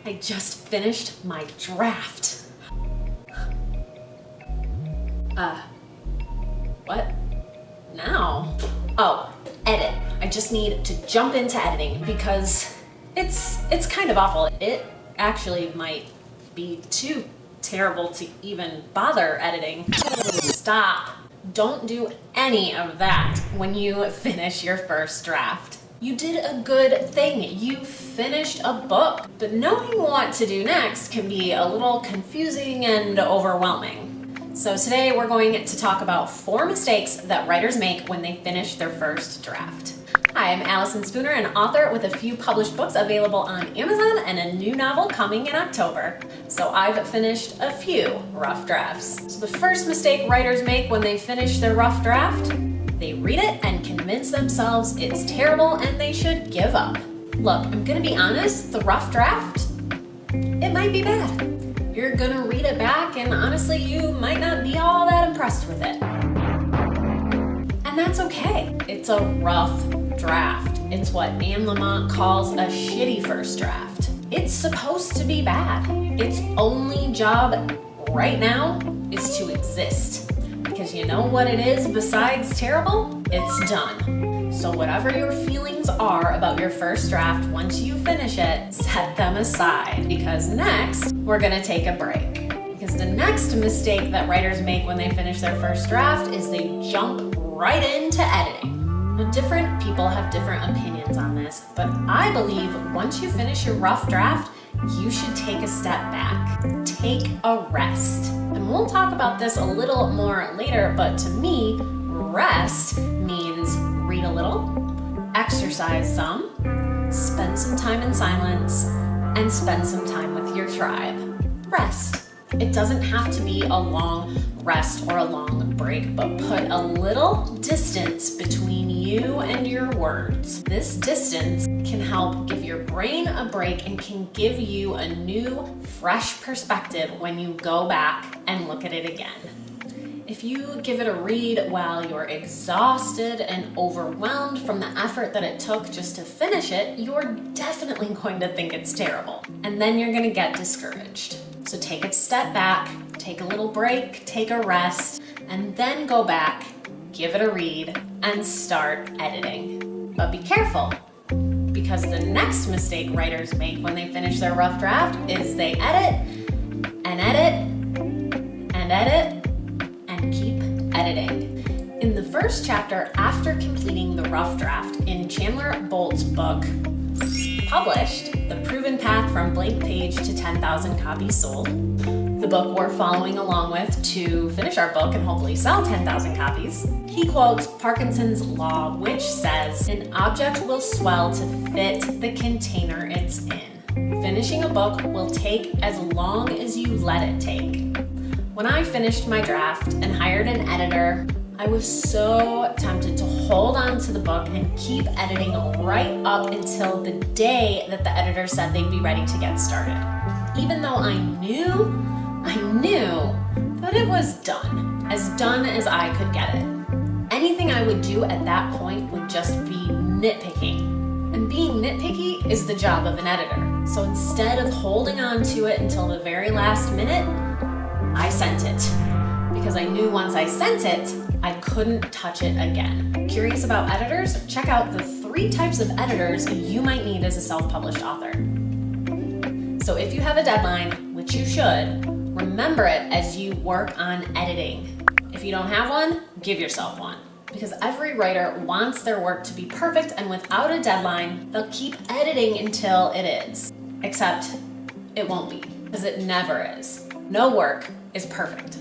I just finished my draft. What? Now? Oh, edit. I just need to jump into editing because it's kind of awful. It actually might be too terrible to even bother editing. Stop. Don't do any of that when you finish your first draft. You did a good thing. You finished a book, but knowing what to do next can be a little confusing and overwhelming. So today we're going to talk about 4 mistakes that writers make when they finish their first draft. Hi, I'm Allison Spooner, an author with a few published books available on Amazon and a new novel coming in October. So I've finished a few rough drafts. So the first mistake writers make when they finish their rough draft, they read it and convince themselves it's terrible and they should give up. Look, I'm gonna be honest, the rough draft, it might be bad. You're gonna read it back and honestly, you might not be all that impressed with it. And that's okay. It's a rough draft. It's what Anne Lamott calls a shitty first draft. It's supposed to be bad. Its only job right now is to exist. Because you know what it is besides terrible? It's done. So whatever your feelings are about your first draft, once you finish it, set them aside. Because next, we're gonna take a break. Because the next mistake that writers make when they finish their first draft is they jump right into editing. Now, different people have different opinions on this, but I believe once you finish your rough draft, you should take a step back. Take a rest. And we'll talk about this a little more later, but to me, rest means read a little, exercise some, spend some time in silence, and spend some time with your tribe. Rest. It doesn't have to be a long rest or a long break, but put a little distance between you and your words. This distance can help give your brain a break and can give you a new, fresh perspective when you go back and look at it again. If you give it a read while you're exhausted and overwhelmed from the effort that it took just to finish it, you're definitely going to think it's terrible. And then you're gonna get discouraged. So take a step back, take a little break, take a rest, and then go back, give it a read, and start editing. But be careful, because the next mistake writers make when they finish their rough draft is they edit, and edit, and edit, and keep editing. In the first chapter after completing the rough draft in Chandler Bolt's book, published, The Proven Path from Blank Page to 10,000 Copies Sold, the book we're following along with to finish our book and hopefully sell 10,000 copies, he quotes Parkinson's Law, which says, an object will swell to fit the container it's in. Finishing a book will take as long as you let it take. When I finished my draft and hired an editor, I was so tempted to hold on to the book and keep editing right up until the day that the editor said they'd be ready to get started. Even though I knew that it was done as I could get it. Anything I would do at that point would just be nitpicking. And being nitpicky is the job of an editor. So instead of holding on to it until the very last minute, I sent it. Because I knew once I sent it, I couldn't touch it again. Curious about editors? Check out the 3 types of editors you might need as a self-published author. So if you have a deadline, which you should, remember it as you work on editing. If you don't have one, give yourself one. Because every writer wants their work to be perfect, and without a deadline, they'll keep editing until it is. Except it won't be, because it never is. No work is perfect.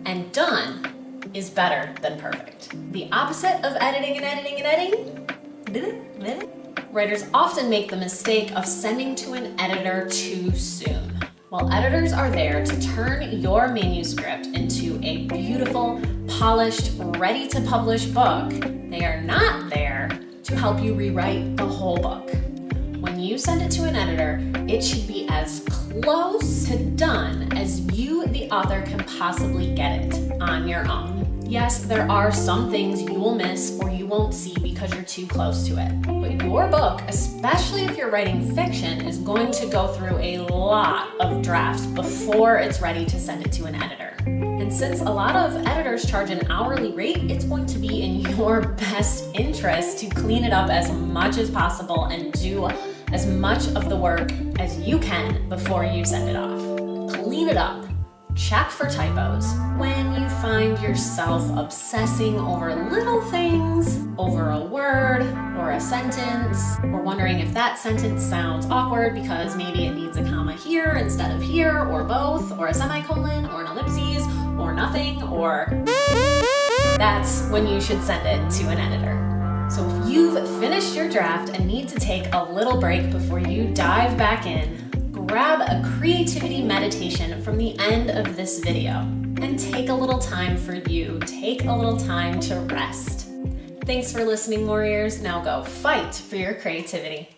And done is better than perfect. The opposite of editing and editing and editing, writers often make the mistake of sending to an editor too soon. While editors are there to turn your manuscript into a beautiful, polished, ready-to-publish book, they are not there to help you rewrite the whole book. When you send it to an editor, it should be as close to done as you, the author, can possibly get it on your own. Yes, there are some things you will miss or you won't see because you're too close to it. But your book, especially if you're writing fiction, is going to go through a lot of drafts before it's ready to send it to an editor. And since a lot of editors charge an hourly rate, it's going to be in your best interest to clean it up as much as possible and do as much of the work as you can before you send it off. Clean it up. Check for typos. When you find yourself obsessing over little things, over a word or a sentence, or wondering if that sentence sounds awkward because maybe it needs a comma here instead of here, or both, or a semicolon, or an ellipses, or nothing, or... that's when you should send it to an editor. So if you've finished your draft and need to take a little break before you dive back in, grab a creativity meditation from the end of this video and take a little time for you. Take a little time to rest. Thanks for listening, warriors. Now go fight for your creativity.